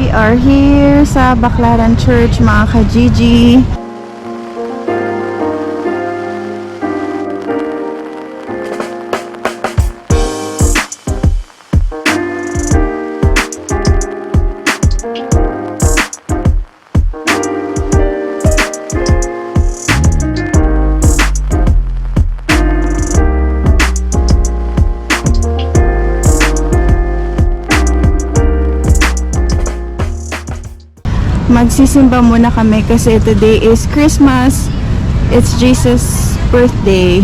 We are here sa Baclaran Church, mga ka-Gigi. Magsisimba muna kami kasi today is Christmas. It's Jesus' birthday.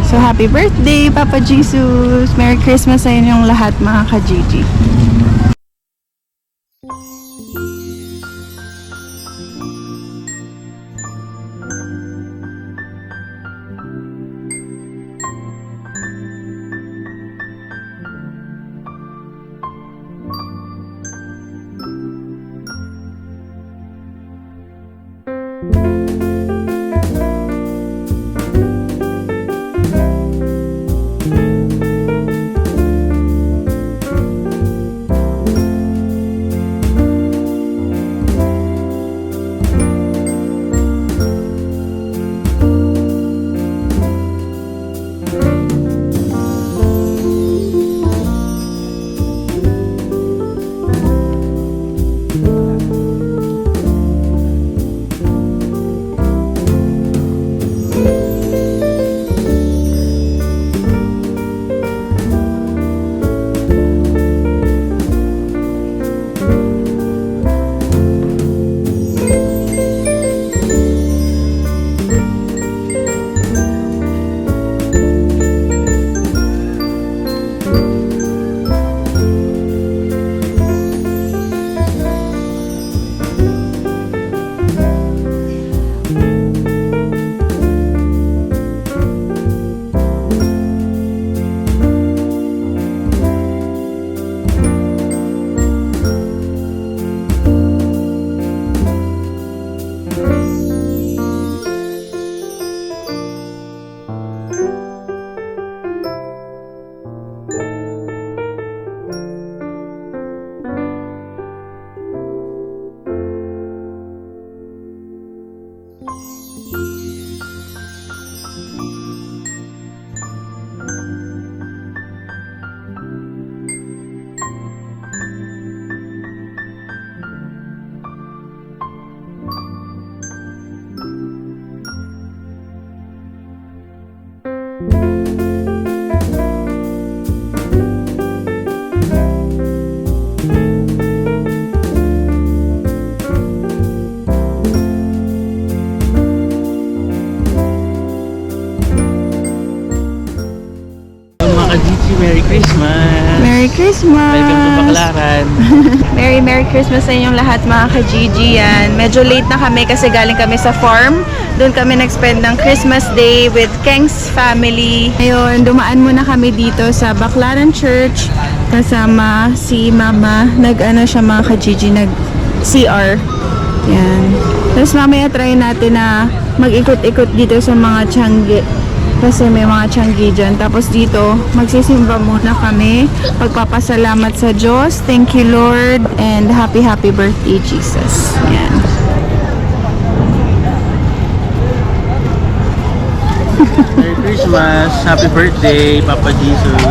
So happy birthday, Papa Jesus! Merry Christmas sa inyong lahat, mga ka-Gigi. Merry Christmas! Merry Christmas! Welcome to Baclaran! Merry Christmas sa inyong lahat, mga ka-Gigi. Yan. Medyo late na kami kasi galing kami sa farm. Doon kami nag-spend ng Christmas Day with Keng's family. Ngayon, dumaan muna kami dito sa Baclaran Church kasama si Mama. Nag-ano siya, mga ka-Gigi, nag-CR. Yan. Tapos mamaya try natin na mag-ikot-ikot dito sa mga Tiangge. Kasi may mga Tiangge dyan. Tapos dito, magsisimba muna kami. Pagpapasalamat sa Diyos. Thank you, Lord. And happy birthday, Jesus. Yan. Merry Christmas! Happy birthday, Papa Jesus!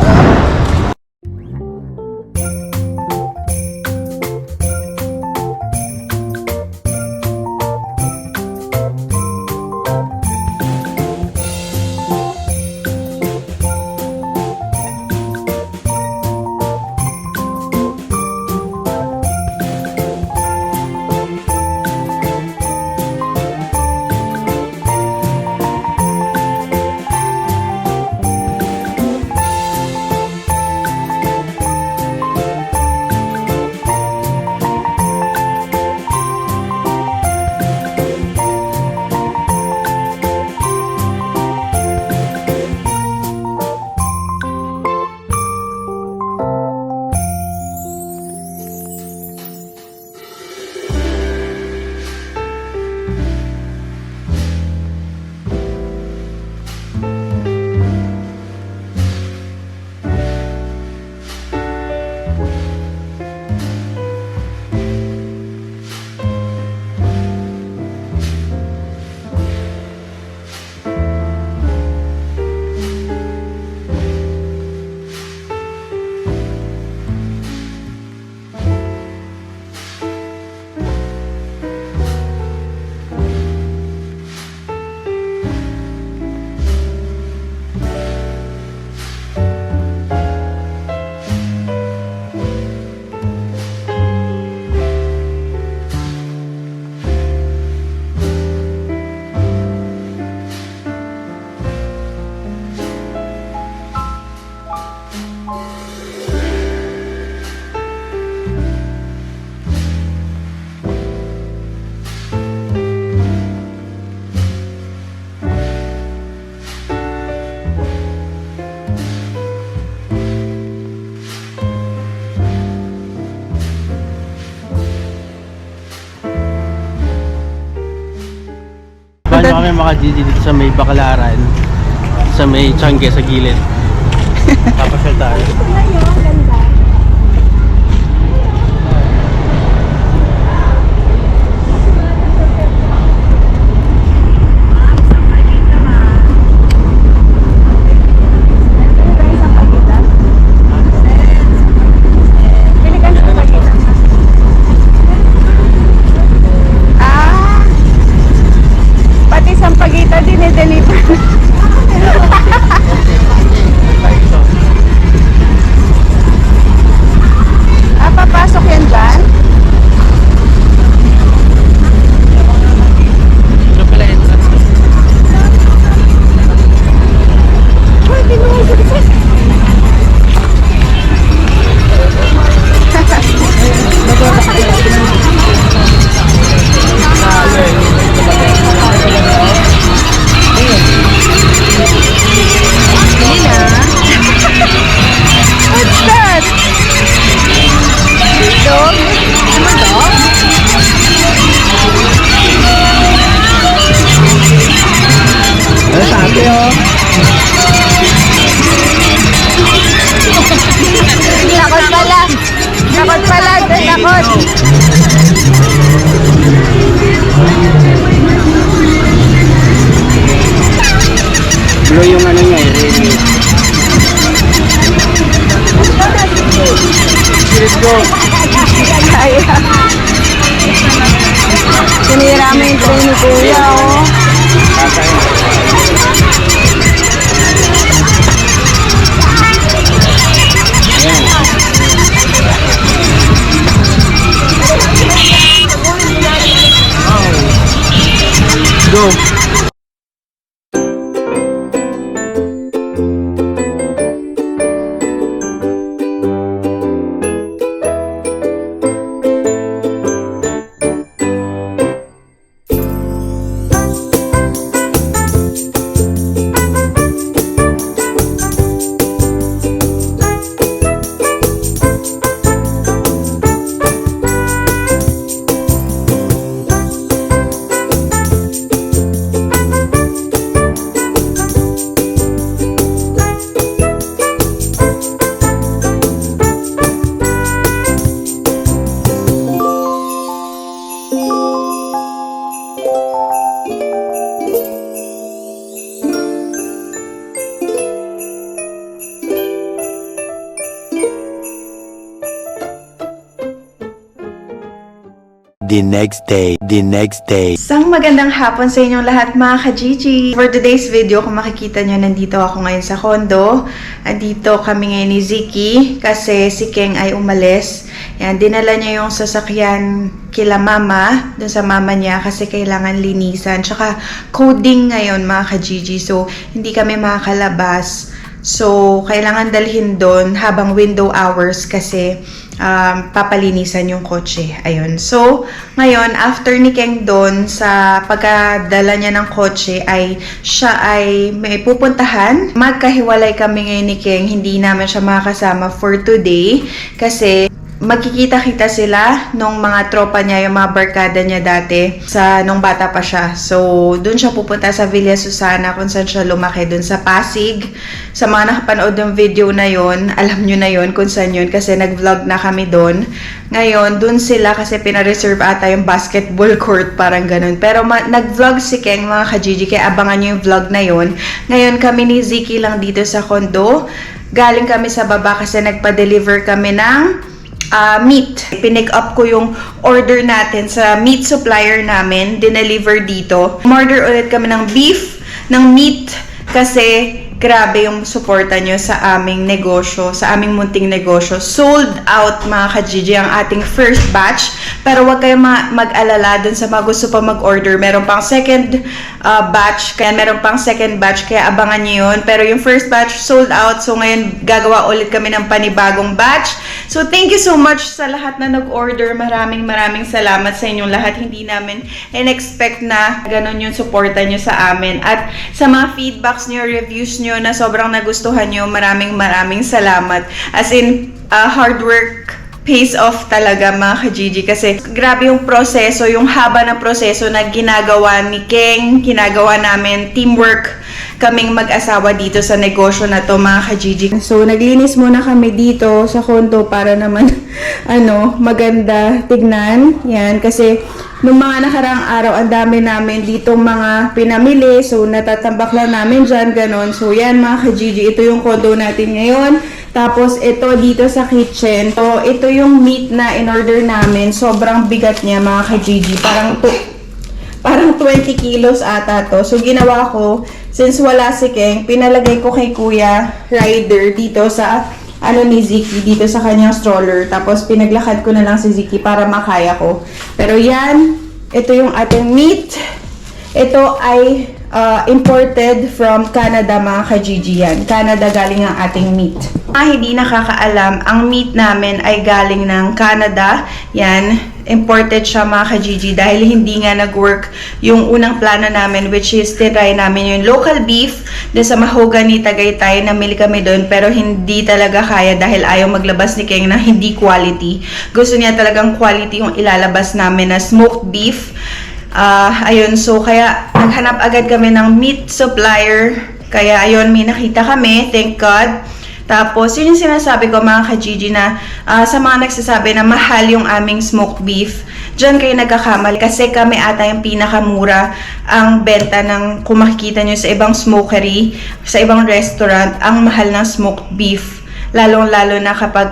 kayo mga Gigi dito sa may Baclaran, sa may Changi sa gilid. Papasyal tayo. Pati Sampaguita din i-deliver. Papasok yan dyan? Ito pala entrance ko. Pwede mo nga success. What's that? Dog? Ano dog? Ano sabi oh? Takot pala. Takot pala. Takot. Blue yung ano niya eh. Let's go! Kaya. Sinira mo yung train ni Kuya, oh. Go! The next day. Isang magandang hapon sa inyong lahat mga ka-Gigi. For today's video, kung makikita nyo, nandito ako ngayon sa condo. Andito kami ngayon ni Ziki kasi si Keng ay umalis. Yan, dinala niya yung sasakyan kila mama, dun sa mama niya kasi kailangan linisan. Tsaka coding ngayon mga ka-Gigi. So, hindi kami makakalabas. So, kailangan dalhin doon habang window hours kasi papalinisan yung kotse. Ayun. So, ngayon, after ni Keng doon sa pagkadala niya ng kotse ay siya ay may pupuntahan. Magkahiwalay kami ngayon ni Keng. Hindi naman siya makakasama for today kasi magkikita-kita sila nung mga tropa niya, yung mga barkada niya dati sa nung bata pa siya. So, dun siya pupunta sa Villa Susana kung saan siya lumaki dun sa Pasig. Sa mga nakapanood ng video na yon, alam nyo na yon kung saan yun kasi nag-vlog na kami dun. Ngayon, dun sila kasi pina-reserve ata yung basketball court, parang ganun. Pero nag-vlog si Keng mga ka-Gigi, kaya abangan nyo yung vlog na yon. Ngayon, kami ni Ziki lang dito sa condo. Galing kami sa baba kasi nagpa-deliver kami ng meat. Pinick up ko yung order natin sa meat supplier namin. Dineliver dito. Order ulit kami ng beef, ng meat kasi grabe yung suporta nyo sa aming negosyo, sa aming munting negosyo. Sold out mga ka-Gigi ang ating first batch. Pero wag kayong mag-alala dun sa mga gusto pa mag-order. Meron pang second batch, kaya meron pang second batch, kaya abangan nyo yun. Pero yung first batch sold out, so ngayon gagawa ulit kami ng panibagong batch. So thank you so much sa lahat na nag-order. Maraming salamat sa inyong lahat. Hindi namin in-expect na ganun yung suporta nyo sa amin. At sa mga feedbacks nyo, reviews nyo na sobrang nagustuhan nyo, maraming salamat. As in, hard work pays off talaga mga ka-Gigi kasi grabe yung proseso, yung haba ng proseso na ginagawa ni Keng, ginagawa namin, teamwork kaming mag-asawa dito sa negosyo na to mga ka-Gigi. So naglinis muna kami dito sa kondo para naman maganda tignan. Yan kasi nung mga nakaraang araw ang dami namin ditong mga pinamili, so natatambak lang namin dyan, ganon. So yan mga ka-Gigi, ito yung kondo natin ngayon. Tapos, ito dito sa kitchen. So, ito yung meat na in-order namin. Sobrang bigat niya, mga ka-Gigi. Parang 20 kilos ata to. So, ginawa ko, since wala si Keng, pinalagay ko kay Kuya Ryder dito sa, ni Ziki, dito sa kanyang stroller. Tapos, pinaglakad ko na lang si Ziki para makaya ko. Pero yan, ito yung ating meat. Ito ay imported from Canada, mga ka-Gigi yan. Canada galing ang ating meat. Hindi nakakaalam, ang meat namin ay galing ng Canada. Yan, imported siya mga ka-Gigi dahil hindi nga nag-work yung unang plano namin, which is try namin yung local beef doon sa Mahogany, Tagaytay. Namili kami doon pero hindi talaga kaya dahil ayaw maglabas ni Keng na hindi quality. Gusto niya talagang quality yung ilalabas namin na smoked beef. Ayun, so kaya naghanap agad kami ng meat supplier. Kaya ayun, may nakita kami, thank God. Tapos, yun yung sinasabi ko mga ka-Gigi na sa mga nagsasabi na mahal yung aming smoked beef, dyan kayo nagkakamali kasi kami ata yung pinakamura ang benta ng, kung makikita nyo sa ibang smokery, sa ibang restaurant, ang mahal ng smoked beef. Lalong-lalo na kapag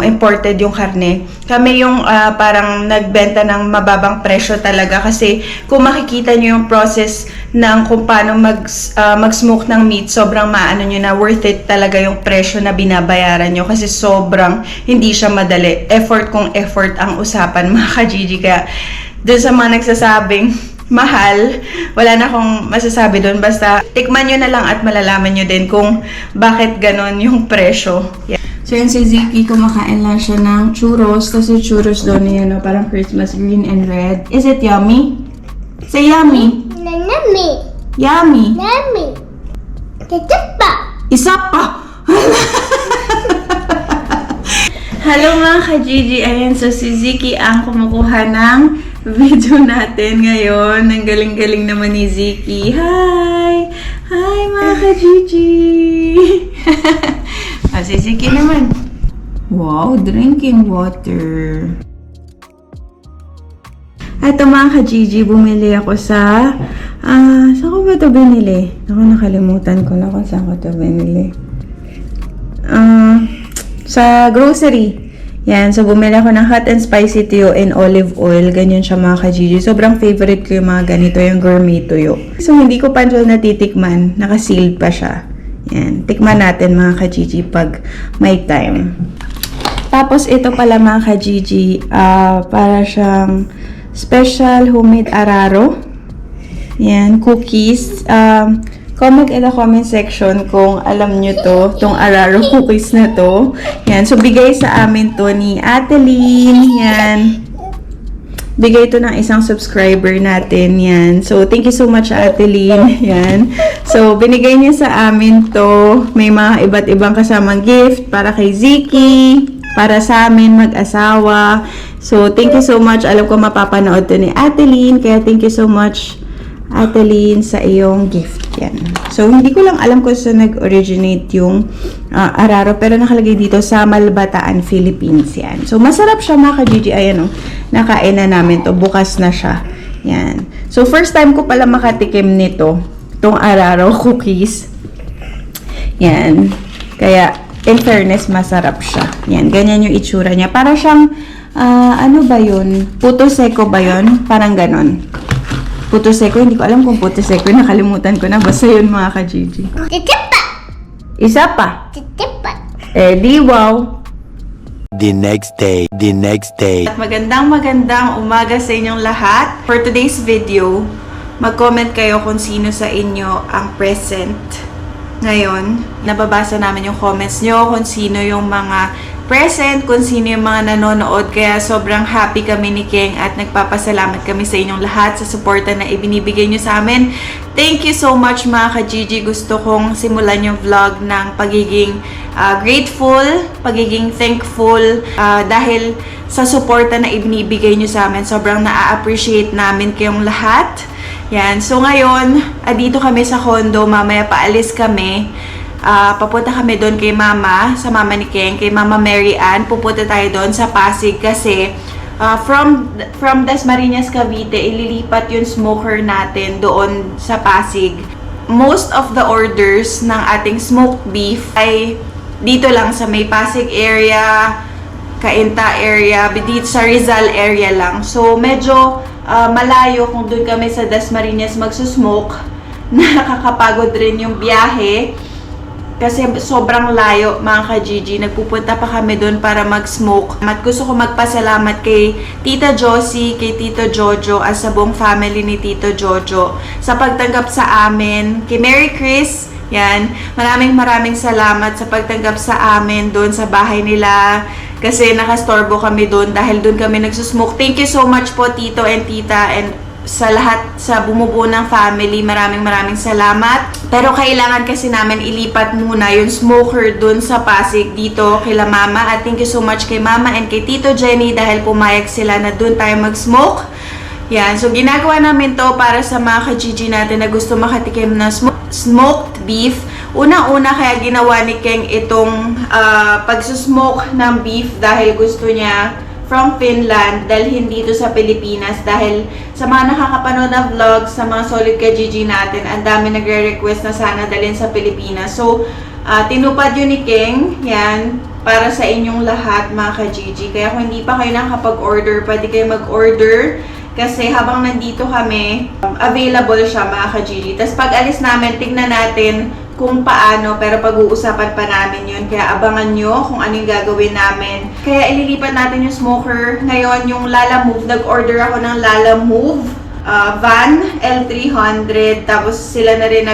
imported yung karne. Kami yung parang nagbenta ng mababang presyo talaga kasi kung makikita nyo yung process ng kung paano mag-smoke ng meat, sobrang maano nyo na worth it talaga yung presyo na binabayaran nyo kasi sobrang hindi siya madali. Effort kung effort ang usapan mga ka-Gigi. Kaya dun sa mga nagsasabing mahal, wala na akong masasabi doon. Basta, tikman nyo na lang at malalaman nyo din kung bakit ganon yung presyo. Yeah. So, yun si Ziki, kumakain lang siya ng churros. Kasi churros doon yan, parang Christmas green and red. Is it yummy? Say yummy. Yummy. Yummy. Yummy. Titapa. Isa pa! Hello mga ka-Gigi. Ayan, so si Ziki ang kumukuha ng video natin ngayon. Ang galing-galing naman ni Ziki. Hi! Hi mga ka-Gigi! Si Ziki naman. Wow, drinking water. Ito mga ka-Gigi, bumili ako sa... saan ko ba ito binili? Ako nakalimutan ko na kung saan ko ito binili. Sa grocery. Yan, so bumili ako ng hot and spicy tuyo and olive oil. Ganyan siya mga ka-Gigi. Sobrang favorite ko yung mga ganito, yung gourmet tuyo. So hindi ko pa siya natitikman. Naka-sealed pa siya. Yan, tikman natin mga ka-Gigi pag may time. Tapos ito pala mga ka-Gigi, para siyang special homemade araro. Yan, cookies. Comment in the comment section kung alam nyo to, tong araro cookies na to. Yan. So, bigay sa amin to ni Atelyn. Yan. Bigay to ng isang subscriber natin. Yan. So, thank you so much, Atelyn. Yan. So, binigay niya sa amin to. May mga iba't ibang kasamang gift para kay Ziki, para sa amin mag-asawa. So, thank you so much. Alam ko mapapanood to ni Atelyn. Kaya, thank you so much, Atelyn, sa iyong gift. Yan. So, hindi ko lang alam kung saan nag-originate yung araro, pero nakalagay dito sa Malbataan, Philippines. Yan. So, masarap siya mga ka-Gigi. Ayan o. Nakain na namin to. Bukas na siya. Yan. So, first time ko pala makatikim nito. Itong araro cookies. Yan. Kaya, in fairness, masarap siya. Yan. Ganyan yung itsura niya. Para siyang, ano ba yun? Puto seko ba yun? Parang ganon. Puto seko, hindi ko alam kung puto seko. Nakalimutan ko na. Basta yun mga ka-Gigi. Titapa. Isa pa. Titapa. Di wow. The next day. The next day. Magandang umaga sa inyong lahat. For today's video, mag-comment kayo kung sino sa inyo ang present Ngayon, nababasa namin yung comments nyo kung sino yung mga present, kung sino yung mga nanonood. Kaya sobrang happy kami ni Keng at nagpapasalamat kami sa inyong lahat sa suporta na ibinibigay nyo sa amin. Thank you so much mga ka-Gigi. Gusto kong simulan yung vlog ng pagiging grateful, pagiging thankful dahil sa suporta na ibinibigay nyo sa amin. Sobrang na-appreciate namin kayong lahat. Yan. So ngayon, dito kami sa condo. Mamaya paalis kami. Papunta kami doon kay Mama, sa Mama ni Keng, kay Mama Mary Ann. Pupunta tayo doon sa Pasig kasi from Dasmariñas, Cavite, ililipat yung smoker natin doon sa Pasig. Most of the orders ng ating smoked beef ay dito lang sa may Pasig area, Cainta area, dito sa Rizal area lang. So medyo malayo kung doon kami sa Dasmariñas magsusmoke. Nakakapagod rin yung biyahe kasi sobrang layo mga ka-Gigi. Nagpupunta pa kami doon para mag-smoke. At gusto ko magpasalamat kay Tita Josie, kay Tito Jojo at sa buong family ni Tito Jojo sa pagtanggap sa amin. Kay Mary Chris, yan, maraming salamat sa pagtanggap sa amin doon sa bahay nila. Kasi nakastorbo kami doon dahil doon kami nagsusmoke. Thank you so much po Tito and Tita and sa lahat sa bumubuo ng family. Maraming salamat. Pero kailangan kasi namin ilipat muna yung smoker doon sa Pasig dito kila Mama. At thank you so much kay Mama and kay Tito Jenny dahil pumayag sila na doon tayo mag-smoke. Yan. So ginagawa namin to para sa mga ka-Gigi natin na gusto makatikim na smoked beef. Una-una kaya ginawa ni Keng itong pagsusmoke ng beef dahil gusto niya from Finland dalhin dito sa Pilipinas dahil sa mga nakakapanood ng vlog sa mga solid ka-Gigi natin, ang dami nagre-request na sana dalhin sa Pilipinas. So, tinupad yun ni Keng, yan, para sa inyong lahat mga ka-Gigi. Kaya kung hindi pa kayo nakapag-order, pwede kayo mag-order kasi habang nandito kami, available siya mga ka-Gigi. Tapos pag alis namin, tignan natin kung paano, pero pag-uusapan pa namin yun. Kaya abangan nyo kung ano yung gagawin namin. Kaya ililipat natin yung smoker. Ngayon, yung Lala Move, nag-order ako ng Lala Move van L300. Tapos sila na rin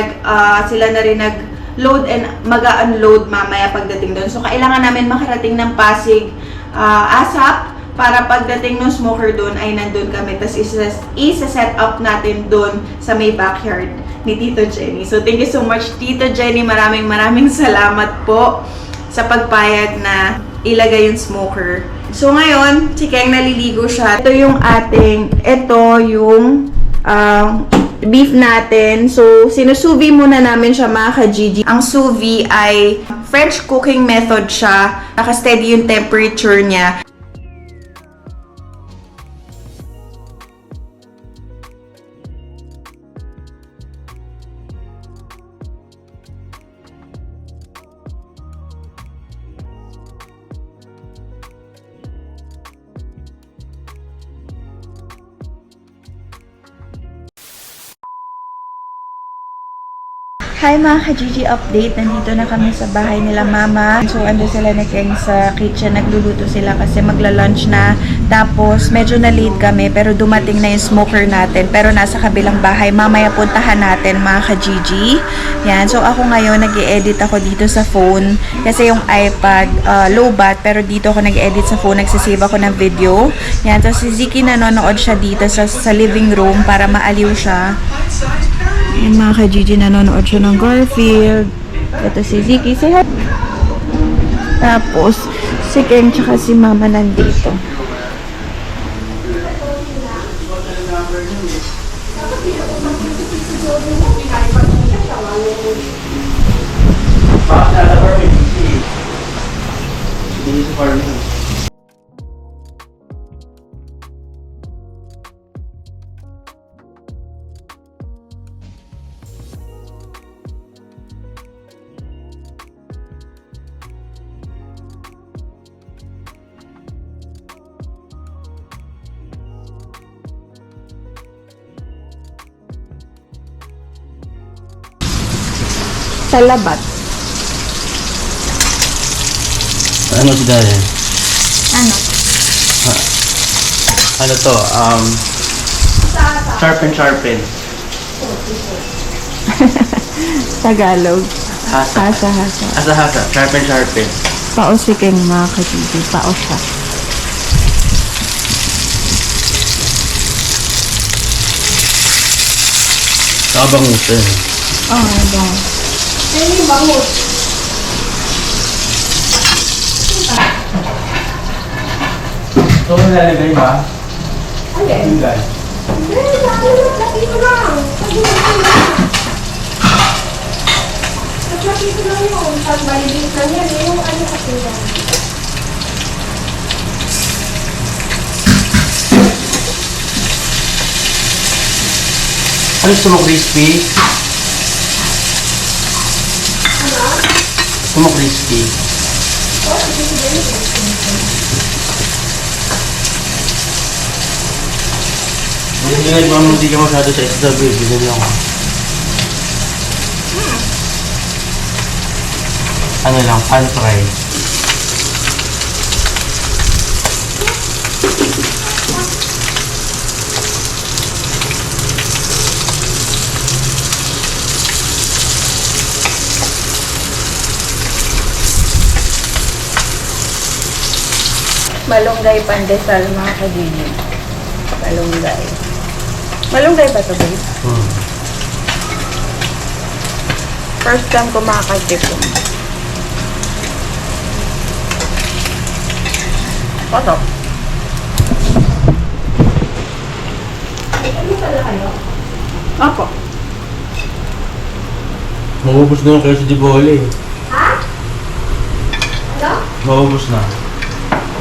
nag-load and mag-unload mamaya pagdating doon. So, kailangan namin makarating ng Pasig ASAP para pagdating ng smoker doon ay nandun kami. Tapos isa-set up natin doon sa may backyard ni Tito Jenny. So, thank you so much, Tito Jenny. Maraming salamat po sa pagpayag na ilagay yung smoker. So, ngayon, si Keng naliligo siya. Ito yung beef natin. So, sinusuvi muna namin siya mga ka-Gigi. Ang sous vide ay French cooking method siya. Naka-steady yung temperature niya. Hi mga ka-Gigi update, nandito na kami sa bahay nila Mama. So ando sila ni Keng sa kitchen, nagluluto sila kasi magla-lunch na. Tapos medyo na late kami pero dumating na yung smoker natin pero nasa kabilang bahay. Mamaya puntahan natin mga ka-Gigi. Yan, so ako ngayon nag-i-edit ako dito sa phone kasi yung iPad low bat pero dito ako nag-edit sa phone, nagsisave ako ng video. Yan, so si Ziki nanonood siya dito sa living room para maaliw siya. Yung mga ka-Gigi, nanonood siya ng Garfield. Ito si Ziki. Say hi. Tapos, si Keng tsaka si Mama nandito. Salabat. Ano si Daddy? Ano? Ano to? Sharpen. Tagalog. Hasa. Hasa. Hasa. Sharpen. Pausikin mga ka-Gigi. Pao siya. Nakabangutan. Oh my God. Ano yung bangus? Ito mo nilalagay ba? Alin? Tinggal. Laki ko lang. Laki ko lang yun. Pag malibig lang yan, yung ano kasi yan. Ano gusto mo crispy? Gusto mo crispy? Hindi ka masyado sa isda, babe. Ganyan lang. Ano lang, pan fry. Malunggay pandesal mga ka-Gigi. Malunggay. Malunggay ba ito, babe? First time ko makakatipon. Pasok. Opo. Maubos na yung queso di bole. Ha? Ano? Maubos na.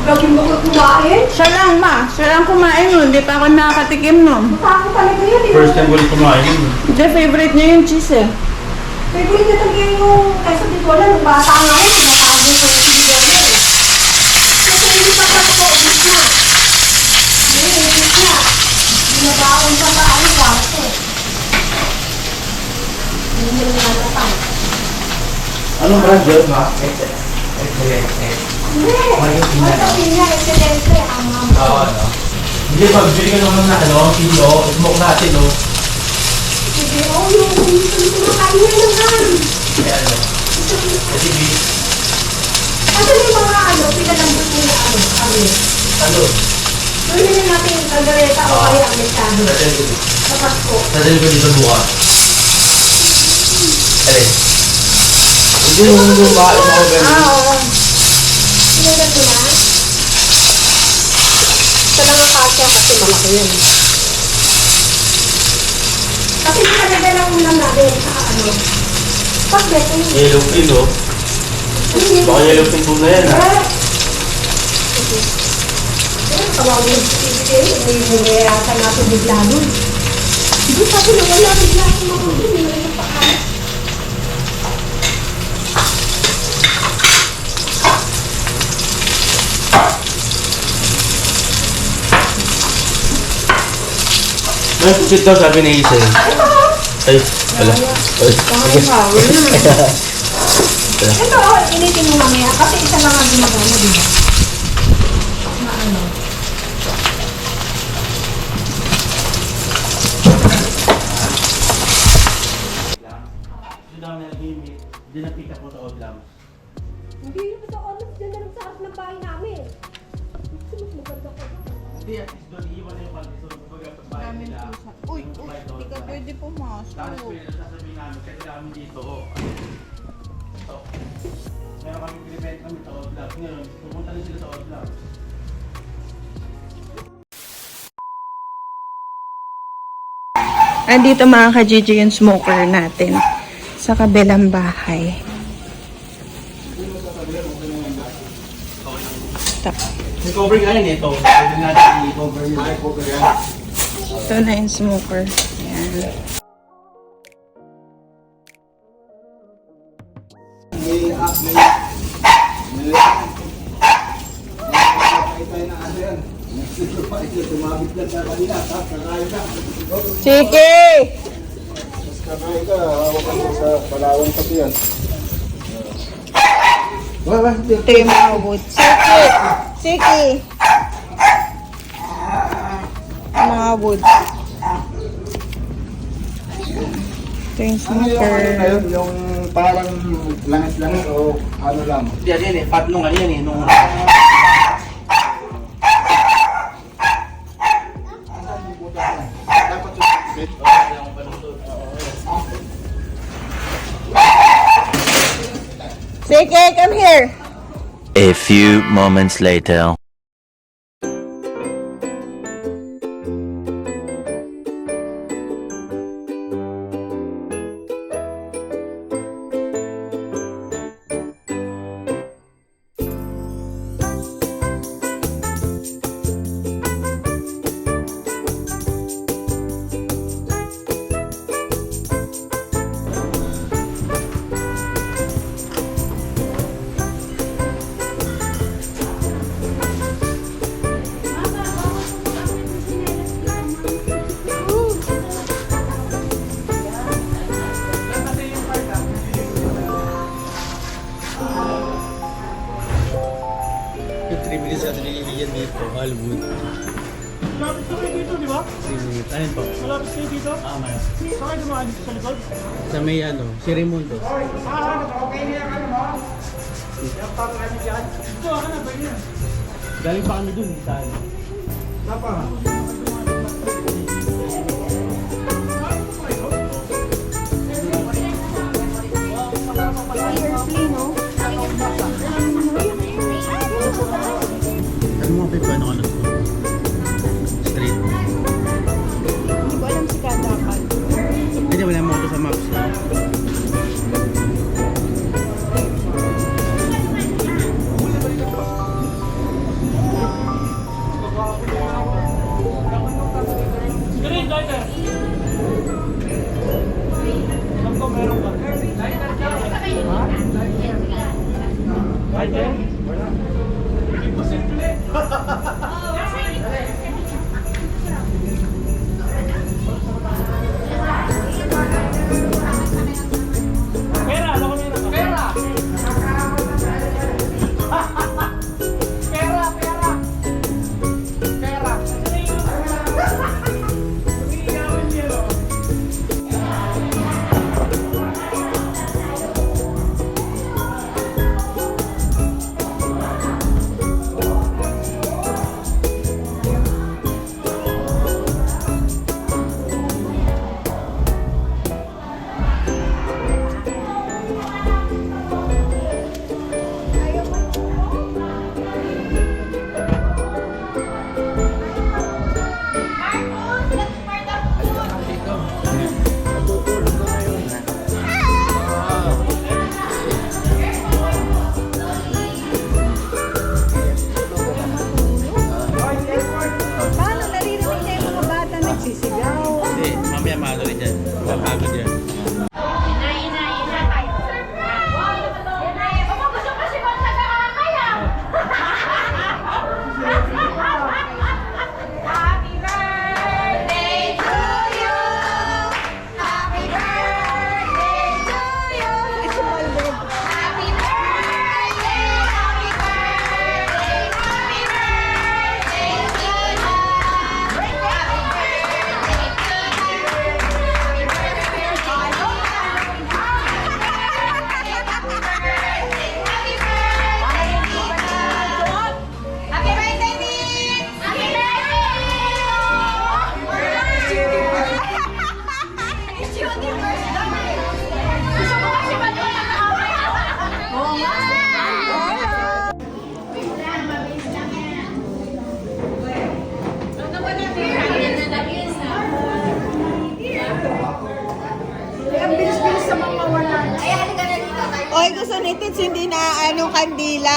Lagi mo ko kumain? Siya lang, ma. Siya lang kumain nun. Hindi pa ako nakakatikim nun. Mukha ko talaga yun. First time ko ulit kumain. Hindi, favorite niya yung cheese eh. Favorite na talaga yung kesa dito lang. Nung bata nga yun, tinatawag ko yung pinigyan eh. Kasi hindi pa pa ako ubus na. Hindi, ubus na. Binabaon pa sa ano, kwarto. Hindi na natatang. Anong brand yun, ma? Hindi. Kasi niya, excelente. Ang Oo, ano? Hindi, pagbili ka naman na, ano, kilo, smoke natin, no? Sige, oh, yung kumakain niya naman. Kaya ano? Kasi beef. Kasi may mga ano, pinalambot nila ano, kami. Ano? Gawin na natin yung kaldereta o kaya ang mechado. Sa Pasko. Sadali ko dito bukas. Alin? Hindi mo lumain ako ganun. Oo. Sinagad ko na. Ito lang ang kasya kasi malaki yun. Kasi pinagada lang ulam natin sa ano. Pag-bet yun. Yellow pin, oh. Baka yellow pin po na yan, ha? Tawagin yung CCTV, may bumiyatan natin bigla nun. Hindi kasi nawala bigla ako makulit. Hindi na pakalas. May pusit daw, sabi ni Hazel. Ay, wala. Ay, Ito, initin mo mamaya kasi isa lang ang gumagana, di ba? Na ano. Hindi na pick up mo sa Odlam. Hindi naman sa oras dyan na lang sa harap ng bahay namin. Mas maganda ko. Hindi, at least doon iiwan na yung pag-iso. Kumbaga, pagbahay nila. Uy, hindi ka pwede pumasok. Tapos pwede sasabihin namin, kasi namin dito, ito. Meron kami pinibenta kami sa Odlam. Ngayon, pupunta na sila sa Odlam. Andito mga ka-Gigi yung smoker natin sa kabilang bahay. May cover nga yun, ito. Pwede natin i-cover yun. Ay, cover yan. Ito na yung smoker. Ayan. Chiki! Ito yung mga wood. Chiki! Chiki! Mga wood. Ito yung Ano yung ano smoker. na yun? Yung parang langis-langis o ano lang? Yan eh, pat nung ano yan eh, nung... Dapat yung Sige, come here. A few moments later. Yung 3 minutes at nililiyan dito, Hollywood. Malapit na kayo dito, di ba? 3 minutes. Ayun po. Malapit kayo dito? Ah, may. Saan kayo dumaan dito sa likod? Sa may ano, si Raimundo. Dito, ako na, pwede yan. Galing pa kami dun, sa ano. Ano mga pipa, ano street? Hindi ko alam si Kadapan. Hindi, wala mo ito sa maps. Green, lighter. Alam ko meron ka. Lighter? Wala. Imposible. Pera, alam ko meron ka. Pera! Pera, pera! Pera! Umiiyawan niya, no? Paano naririnig niya yung mga bata nagsisigaw? Hindi, mamaya malo rin dyan. Papagod yan. Happy birthday to you. Happy birthday to you. Happy birthday, happy birthday, happy birthday to you. Happy Happy birthday, Nick! Happy birthday! It's your birthday! Gusto mo kasi ba ito nakakaway? Oo nga! Ang bilis-bilis sa mga wala. Ay, halika na dito tayo. Oy, gusto ni Tits hindi na ano kandila.